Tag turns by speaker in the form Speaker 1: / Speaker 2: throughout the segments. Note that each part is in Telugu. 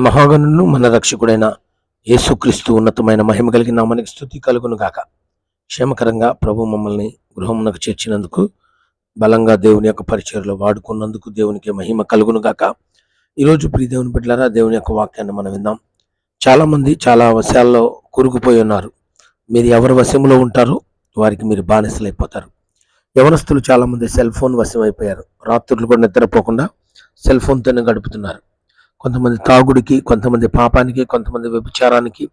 Speaker 1: మహాగణును మన రక్షకుడైన యేసుక్రీస్తు ఉన్నతమైన మహిమ కలిగిన నామానికి స్తుతి కలుగును గాక. క్షేమకరంగా ప్రభు మమ్మల్ని గృహమునకు చేర్చినందుకు, బలంగా దేవుని యొక్క పరిచర్లో వాడుకున్నందుకు దేవునికి మహిమ కలుగును గాక. ఈరోజు ప్రియ దేవుని బిడ్డలారా, దేవుని యొక్క వాక్యాన్ని మనం విందాం. చాలా మంది చాలా వశాల్లో కూరుకుపోయి ఉన్నారు. మీరు ఎవరి వశంలో ఉంటారో వారికి మీరు బానిసలైపోతారు. యవనస్తులు చాలా మంది సెల్ ఫోన్ వశం అయిపోయారు. రాత్రులు కూడా నిద్రపోకుండా సెల్ ఫోన్తోనే గడుపుతున్నారు. కొంతమంది తాగుడికి, కొంతమంది పాపానికి, కొంతమంది వ్యభిచారానికి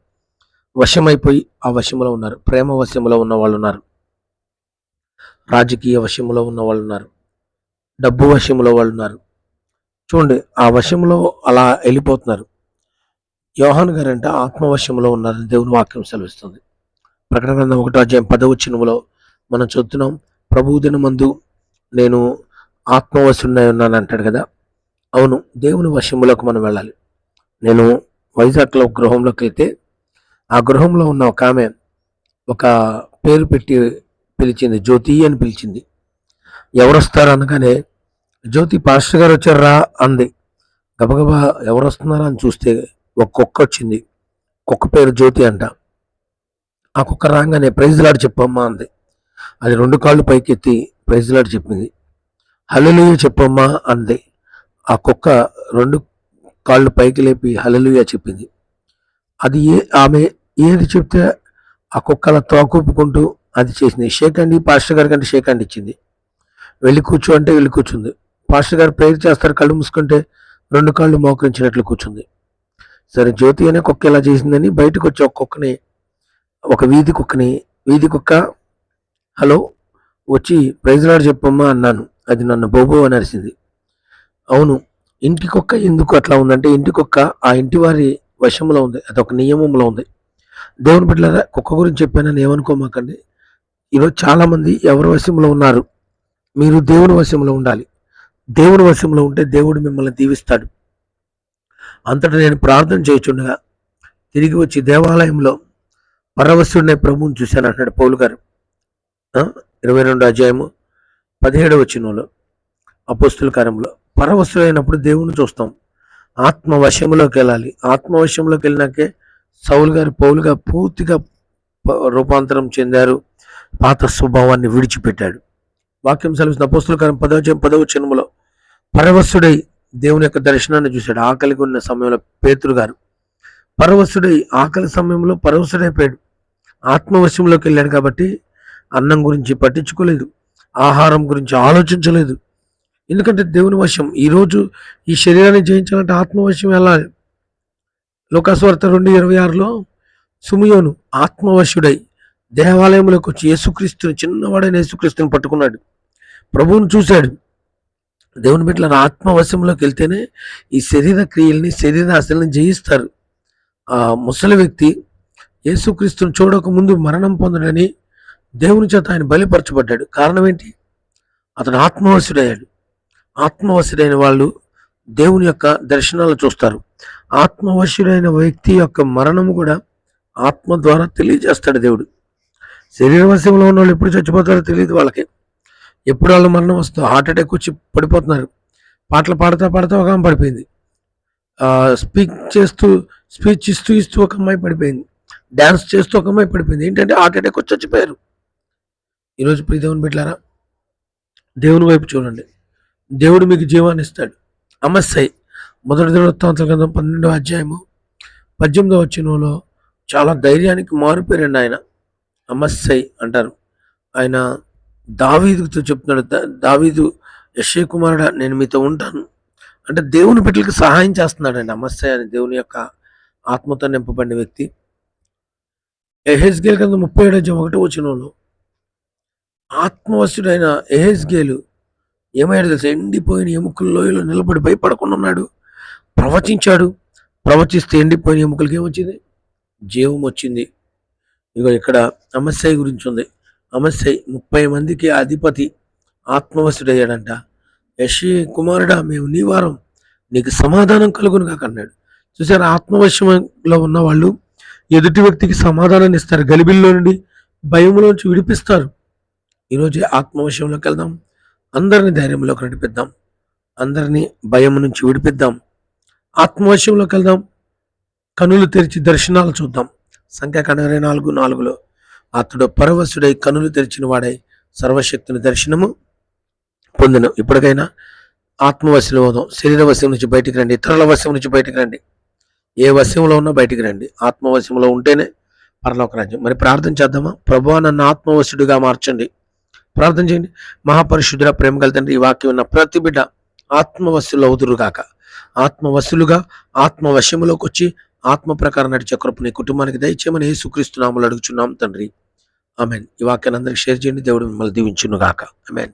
Speaker 1: వశమైపోయి ఆ వశంలో ఉన్నారు. ప్రేమ వశంలో ఉన్న వాళ్ళు ఉన్నారు, రాజకీయ వశంలో ఉన్న వాళ్ళు ఉన్నారు, డబ్బు వశంలో వాళ్ళు ఉన్నారు. చూడండి, ఆ వశంలో అలా వెళ్ళిపోతున్నారు. యోహాను గారంట ఆత్మవశంలో ఉన్నారని దేవుని వాక్యం సెలవిస్తుంది. ప్రకటన గ్రంథం 1:10 మనం చూస్తున్నాం, ప్రభువు దినమందు నేను ఆత్మవశున్నై ఉన్నాను అంటాడు కదా. అవును, దేవుని వశములోకి మనం వెళ్ళాలి. నేను వైజాగ్లో గృహంలోకి వెళ్తే ఆ గృహంలో ఉన్న ఒక ఆమె ఒక పేరు పెట్టి పిలిచింది, జ్యోతి అని పిలిచింది. ఎవరు వస్తారు అనగానే, జ్యోతి పాస్టర్ గారు వచ్చారా అంది. గబగబా ఎవరు వస్తున్నారా అని చూస్తే ఒక కుక్క వచ్చింది. కుక్క పేరు జ్యోతి అంట. ఆ కుక్క రాగానే ప్రైజ్ లాడ్ చెప్పమ్మా అంది. అది 2 కాళ్ళు పైకెత్తి ప్రైజ్ లాడ్ చెప్పింది. హల్లెలూయా చెప్పమ్మా అంది. ఆ కుక్క 2 కాళ్ళు పైకి లేపి హల్లెలూయా చెప్పింది. అది ఆమె ఏది చెప్తే ఆ కుక్క అలా తోకూపుకుంటూ అది చేసింది. షేక్ అండి పాస్టర్ గారి కంటే షేక్ అండి ఇచ్చింది. వెళ్ళి కూర్చో అంటే వెళ్ళి కూర్చుంది. పాస్టర్ గారు ప్రేయర్ చేస్తారు, కళ్ళు మూసుకుంటే 2 కాళ్ళు మోకరించినట్లు కూర్చుంది. సరే, జ్యోతి అనే కుక్క ఇలా చేసిందని బయటకు వచ్చి ఒక వీధి కుక్క హలో వచ్చి ప్రైజ్ లార్డ్ చెప్పమ్మా అన్నాను. అది నన్ను బోబో అని అరిసింది. అవును, ఇంటి కుక్క ఎందుకు అట్లా ఉందంటే, ఇంటి కుక్క ఆ ఇంటి వారి వశంలో ఉంది, అదొక నియమంలో ఉంది. దేవుని బిడ్డలారా, కుక్క గురించి చెప్పానని ఏమనుకోమాకండి. ఈరోజు చాలామంది ఎవరి వశంలో ఉన్నారు? మీరు దేవుని వశంలో ఉండాలి. దేవుని వశంలో ఉంటే దేవుడు మిమ్మల్ని దీవిస్తాడు. అంతటా నేను ప్రార్థన చేయుచుండగా తిరిగి వచ్చి దేవాలయంలో పరవశుడినే ప్రభువుని చూశాను అంటాడు పౌలు గారు. 22:17 అపోస్తుల కార్యంలో. పరవశుడైనప్పుడు దేవుని చూస్తాం. ఆత్మవశంలోకి వెళ్ళాలి. ఆత్మవశంలోకి వెళ్ళినాకే సౌలు గారు పౌలుగా పూర్తిగా రూపాంతరం చెందారు. పాత స్వభావాన్ని విడిచిపెట్టాడు. వాక్యం సెలవుస్తుంది. అపోస్తుల కార్యం 10:10 పరవశుడై దేవుని యొక్క దర్శనాన్ని చూశాడు. ఆకలిగా ఉన్న సమయంలో పేతురు గారు పరవశుడై ఆకలి సమయంలో పరవశుడైపోయాడు. ఆత్మవశంలోకి వెళ్ళాడు కాబట్టి అన్నం గురించి పట్టించుకోలేదు, ఆహారం గురించి ఆలోచించలేదు. ఎందుకంటే దేవుని వశం. ఈరోజు ఈ శరీరాన్ని జయించాలంటే ఆత్మవశం వెళ్ళాలి. లోకాసువార్త 2:26 సుమియోను ఆత్మవశుడై దేవాలయంలోకి వచ్చి యేసుక్రీస్తుని, చిన్నవాడైన యేసుక్రీస్తుని పట్టుకున్నాడు. ప్రభువును చూశాడు. దేవుని బిడ్డల ఆత్మవశంలోకి వెళ్తేనే ఈ శరీర క్రియల్ని, శరీర ఆశల్ని జయిస్తారు. ఆ ముసలి వ్యక్తి యేసుక్రీస్తుని చూడక ముందు మరణం పొందడని దేవుని చేత ఆయన బలిపరచబడ్డాడు. కారణం ఏంటి? అతను ఆత్మవశుడయ్యాడు. ఆత్మవశుడైన వాళ్ళు దేవుని యొక్క దర్శనాలు చూస్తారు. ఆత్మవశుడైన వ్యక్తి యొక్క మరణము కూడా ఆత్మ ద్వారా తెలియజేస్తాడు దేవుడు. శరీర వశంలో ఉన్న వాళ్ళు ఎప్పుడు చచ్చిపోతారో తెలియదు వాళ్ళకి. ఎప్పుడు వాళ్ళ మరణం వస్తుందో, హార్ట్ అటాక్ వచ్చి పడిపోతున్నారు. పాటలు పాడుతూ ఒక అమ్మాయి పడిపోయింది. స్పీచ్ ఇస్తూ ఒక అమ్మాయి పడిపోయింది. డ్యాన్స్ చేస్తూ ఒక అమ్మాయి పడిపోయింది. ఏంటంటే హార్ట్ అటాక్ వచ్చి చచ్చిపోయారు. ఈరోజు ప్రియ దేవుని బిడ్డలారా, దేవుని వైపు చూడండి. దేవుడు మీకు జీవాన్ని ఇస్తాడు. అమస్సై 1 దినవృత్తాంతాల గ్రంథం 12:18 చాలా ధైర్యానికి మారుపేరండి ఆయన. అమస్సై అంటారు. ఆయన దావీదుతో చెప్తున్నాడు, దావీదు యెష్షై కుమారుడా నేను మీతో ఉంటాను అంటే దేవుని బిడ్డలకు సహాయం చేస్తున్నాడు అండి. అమస్సై అని దేవుని యొక్క ఆత్మతో నింపబడిన వ్యక్తి. యెహెజ్కేలు గ్రంథం 37:1 ఆత్మవశుడైన యెహెజ్కేలు ఏమయ్యాడు తెలుసా? ఎండిపోయిన ఎముకల లోయలో నిలబడి భయపడకుండా ఉన్నాడు. ప్రవచిస్తే ఎండిపోయిన ఎముకలకి ఏమొచ్చింది? జీవం వచ్చింది. ఇగో ఇక్కడ అమస్సై గురించి ఉంది. అమస్సై 30 మందికి అధిపతి ఆత్మవశుడయ్యాడంట. యెష్షై కుమారుడా మేము నీ వారం, నీకు సమాధానం కలుగును కాక అన్నాడు. చూసారా, ఆత్మవశంలో ఉన్న వాళ్ళు ఎదుటి వ్యక్తికి సమాధానాన్ని ఇస్తారు. గలిబిల్లో నుండి, భయంలోంచి విడిపిస్తారు. ఈరోజు ఆత్మవశంలోకి వెళ్దాం. అందరినీ ధైర్యంలోకి నడిపిద్దాం. అందరినీ భయం నుంచి విడిపిద్దాం. ఆత్మవశంలోకి వెళ్దాం. కనులు తెరిచి దర్శనాలు చూద్దాం. సంఖ్యాకాండం 24:4 అతడు పరవశుడై కనులు తెరిచిన వాడై సర్వశక్తిని దర్శనము పొందెను. ఇప్పటికైనా ఆత్మవశంలో అవుదాం. శరీర వశం నుంచి బయటికి రండి. ఇతరుల వశం నుంచి బయటికి రండి. ఏ వశంలో ఉన్నా బయటికి రండి. ఆత్మవశంలో ఉంటేనే పరలోక రాజ్యం. మరి ప్రార్థన చేద్దామా? ప్రభువా, నన్ను ఆత్మవశుడిగా మార్చండి. ప్రార్థన చేయండి. మహాపరిశుద్ధుడ, ప్రేమ గల తండ్రి, ఈ వాక్యం ఉన్న ప్రతి బిడ్డ ఆత్మవశులు అవుదురుగాక. ఆత్మవశులుగా ఆత్మవశములోకి వచ్చి ఆత్మ ప్రకారం నడిచే కృప నీ కుటుంబానికి దయచేయమని యేసుక్రీస్తు నామములో అడుగుచున్నాం తండ్రి. ఆమెన్. ఈ వాక్యాన్ని అందరికి షేర్ చేయండి. దేవుడు మిమ్మల్ని దీవించును గాక. ఆమెన్.